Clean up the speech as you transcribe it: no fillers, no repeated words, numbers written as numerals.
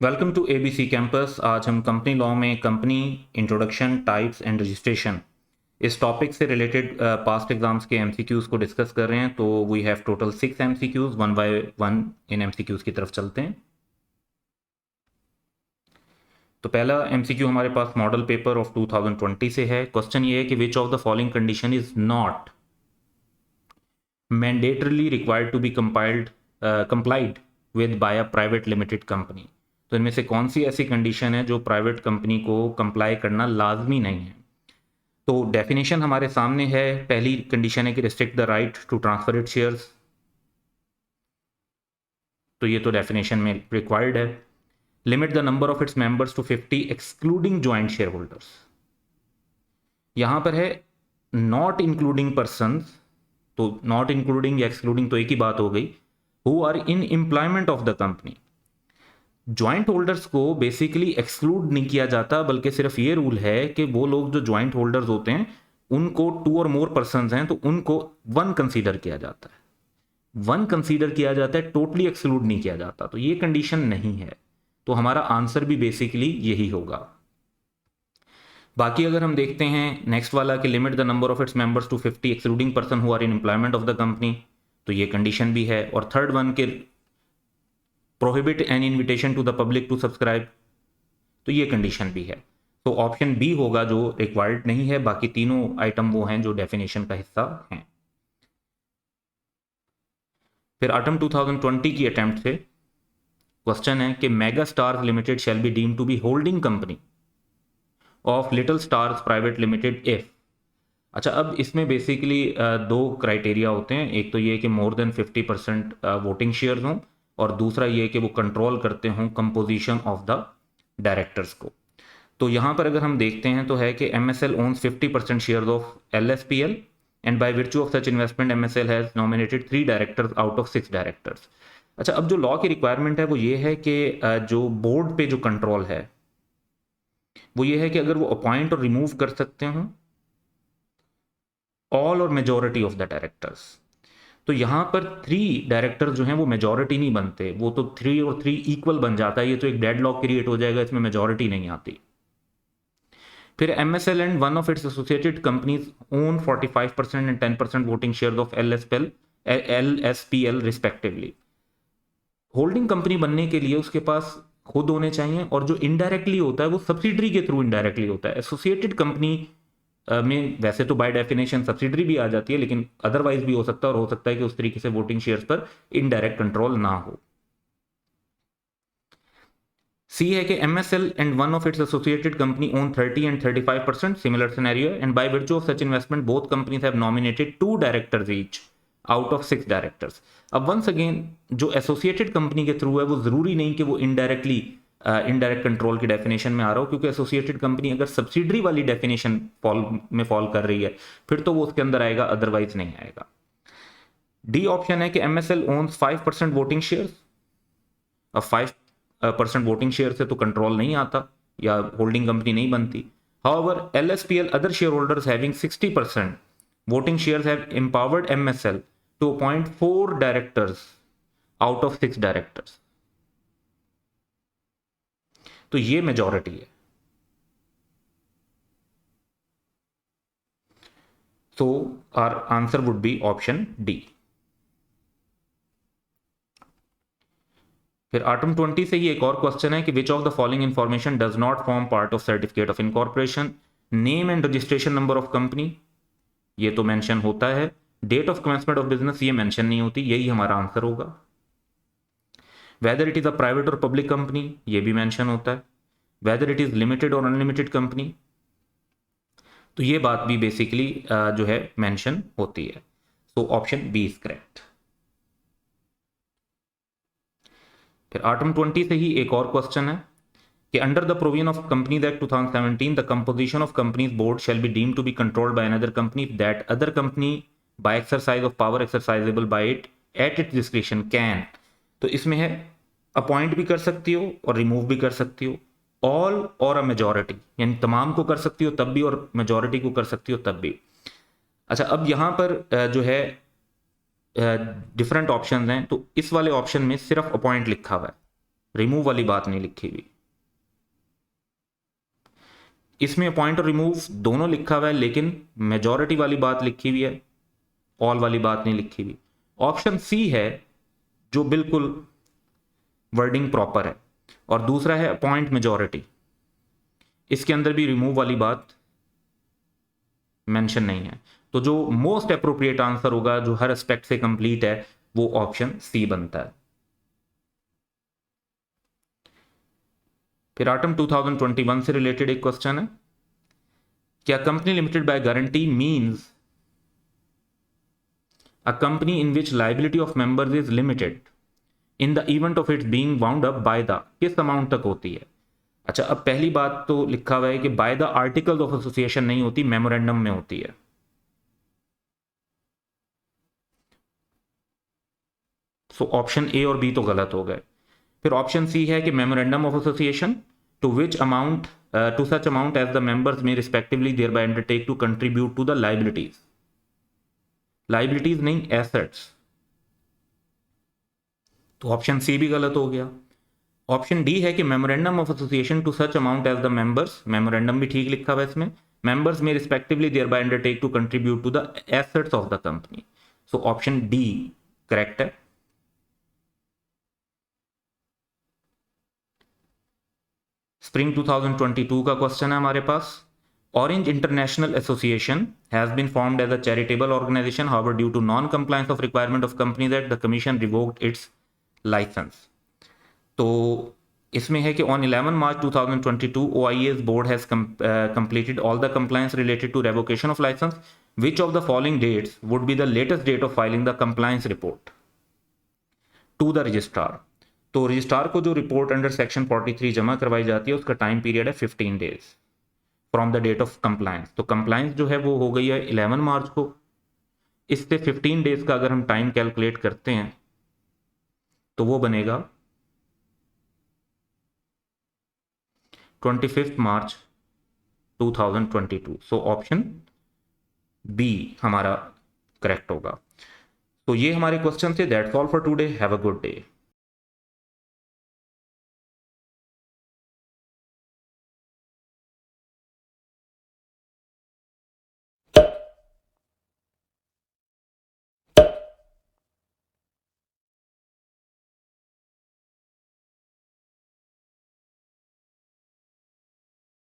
Welcome to ABC campus. आज हम company law में company introduction, types and registration इस टॉपिक से रिलेटेड पास्ट एग्जाम्स के एमसीक्यूज को डिस्कस कर रहे हैं। तो we have total 6 MCQs, one by one इन एमसीक्यूज की तरफ चलते हैं। तो पहला एमसीक्यू हमारे पास मॉडल पेपर ऑफ 2020 से है। क्वेश्चन ये है कि which of the following condition is not mandatorily required to be complied with by a private limited company. तो इनमें से कौन सी ऐसी कंडीशन है जो प्राइवेट कंपनी को कंप्लाई करना लाजमी नहीं है। तो डेफिनेशन हमारे सामने है। पहली कंडीशन है कि restrict the right to transfer it shares. तो ये तो डेफिनेशन में रिक्वायर्ड है। Limit the number of its members to 50 excluding joint shareholders. यहां पर है नॉट इंक्लूडिंग पर्संस। तो नॉट इंक्लूडिंग या एक्सक्लूडिंग तो एक ही बात हो गई। Who are in employment of the company. Joint holders को बेसिकली एक्सक्लूड नहीं किया जाता, बल्कि सिर्फ ये रूल है कि वो लोग जो ज्वाइंट होल्डर्स होते हैं उनको 2 और मोर पर्सन हैं तो उनको वन कंसीडर किया जाता है। वन कंसीडर किया जाता है, टोटली एक्सक्लूड नहीं किया जाता। तो ये कंडीशन नहीं है। तो हमारा आंसर भी बेसिकली यही होगा। बाकी अगर हम देखते हैं नेक्स्ट वाला कि limit the number of its members to 50 excluding person who are in employment of the company, तो ये कंडीशन भी है। और थर्ड वन के prohibit an invitation to the public to subscribe, तो ये कंडीशन भी है। तो ऑप्शन बी होगा जो रिक्वायर्ड नहीं है। बाकी तीनों आइटम वो हैं जो डेफिनेशन का हिस्सा हैं। फिर आइटम 2020 की अटेम्प्ट से क्वेश्चन है कि Mega Stars Limited shall be deem to be holding company of Little Stars Private Limited if. अच्छा, अब इसमें बेसिकली दो क्राइटेरिया होते हैं। एक तो ये कि मोर देन 50% वोटिंग शेयर्स हों, और दूसरा ये कि वो कंट्रोल करते हों कंपोजिशन ऑफ द डायरेक्टर्स को। तो यहाँ पर अगर हम देखते हैं तो है कि MSL owns 50% shares of LSPL and by virtue of such investment MSL has nominated 3 directors out of 6 directors। अच्छा, अब जो लॉ की रिक्वायरमेंट है वो ये है कि जो बोर्ड पे जो कंट्रोल है वो ये है कि अगर वो अपॉइंट और रिमूव कर सकते हों ऑल और मेजोरिटी ऑफ द डायरेक्टर्स। तो यहाँ पर 3 डायरेक्टर जो हैं वो मेजोरिटी नहीं बनते, वो तो 3 और 3 इक्वल बन जाता है। ये तो एक डेड लॉक क्रिएट हो जाएगा, इसमें मेजोरिटी नहीं आती। फिर MSL and one of its associated companies own 45% and 10% voting share of LSPL respectively. Holding company बनने के लिए उसके पास खुद होने चाहिए, और जो इनडायरेक्टली होता है वो सब्सिडरी के थ्रू इनडायरेक्टली होता है। एसोसिएटेड कंपनी में वैसे तो बाय डेफिनेशन सब्सिडरी भी आ जाती है, लेकिन अदरवाइज भी हो सकता है, और हो सकता है कि उस तरीके से वोटिंग शेयर्स पर इनडायरेक्ट कंट्रोल ना हो। सी है कि MSL and one of its associated company own 30 and 35%, similar scenario, and by virtue of such investment both companies have nominated 2 directors each out of 6 directors. अब वंस अगेन जो associated company के through है वो जरूरी नहीं कि वो indirectly indirect control की डेफिनेशन में आ रहा हो, क्योंकि एसोसिएटेड कंपनी अगर सब्सिडरी वाली डेफिनेशन फॉल कर रही है फिर तो वो उसके अंदर आएगा, अदरवाइज नहीं आएगा। डी ऑप्शन है कि MSL ओन्स 5% वोटिंग शेयर्स। अब 5% वोटिंग शेयर से तो कंट्रोल नहीं आता या होल्डिंग कंपनी नहीं बनती। However LSPL other shareholders having 60% voting shares have empowered MSL to appoint 4 directors out of 6 directors. तो ये मेजॉरिटी है। So our answer would be option D. फिर आइटम 20 से ही एक और क्वेश्चन है कि which of the following information does not form part of certificate of incorporation. Name and registration number of company, ये तो मेंशन होता है। Date of commencement of business, ये मेंशन नहीं होती, यही हमारा आंसर होगा। Whether it is a private और पब्लिक कंपनी, ये भी मेंशन होता है। वेदर इट इज लिमिटेड और अनलिमिटेड कंपनी, तो ये बात भी बेसिकली जो है मेंशन होती है। तो ऑप्शन बी इज करेक्ट। फिर आइटम 20 से ही एक और क्वेश्चन है कि under the provision of companies act 2017 the composition of companies board shall be deemed to be controlled by another company that other company by exercise of power exercisable by it at its description can. तो इसमें है appoint भी कर सकती हो और remove भी कर सकती हो, ऑल और अ मेजोरिटी, यानी तमाम को कर सकती हो तब भी और मेजोरिटी को कर सकती हो तब भी। अच्छा, अब यहां पर जो है डिफरेंट ऑप्शन हैं, तो इस वाले ऑप्शन में सिर्फ अपॉइंट लिखा हुआ है। रिमूव वाली बात नहीं लिखी हुई। इसमें अपॉइंट और रिमूव दोनों लिखा हुआ है, लेकिन मेजॉरिटी वाली बात लिखी हुई है, ऑल वाली बात नहीं लिखी हुई। ऑप्शन सी है जो बिल्कुल वर्डिंग प्रॉपर है, और दूसरा है अपॉइंट मेजॉरिटी, इसके अंदर भी रिमूव वाली बात मेंशन नहीं है। तो जो मोस्ट अप्रोप्रिएट आंसर होगा, जो हर एस्पेक्ट से कंप्लीट है, वो ऑप्शन सी बनता है। फिर आइटम 2021 से रिलेटेड एक क्वेश्चन है, क्या company limited by guarantee means a company in which liability of members is limited in the event of its being wound up by the, किस अमाउंट तक होती है। अच्छा, अब पहली बात तो लिखा हुआ है कि by the articles of association नहीं होती, मेमोरेंडम में होती है। सो ऑप्शन ए और बी तो गलत हो गए। फिर ऑप्शन सी है कि memorandum of association to which amount to such amount as the members में respectively thereby undertake to contribute to the liabilities, liabilities नहीं एसेट्स, तो ऑप्शन सी भी गलत हो गया। ऑप्शन डी है कि memorandum of association to such amount as the members, memorandum भी ठीक लिखा हुआ है इसमें, मेंबर्स में respectively thereby undertake to contribute to the assets of the company. So option D correct है। स्प्रिंग 2022 का क्वेश्चन है हमारे पास, orange international association has been formed as a charitable organisation, however due to non compliance of requirement of companies act the commission revoked its licence. तो इसमें है कि on 11 March 2022 OIA's board has completed all the compliance related to revocation of license. Which of the following dates would be the latest date of filing the compliance report to the registrar? तो registrar को जो report under section 43 जमा करवाई जाती है, उसका time period है 15 days from the date of compliance. तो कंप्लायंस जो है वो हो गई है 11 मार्च को, इससे 15 डेज का अगर हम टाइम कैलकुलेट करते हैं तो वो बनेगा 25 मार्च 2022। सो ऑप्शन बी हमारा करेक्ट होगा। तो ये हमारे क्वेश्चन थे। That's all for today, have a good day.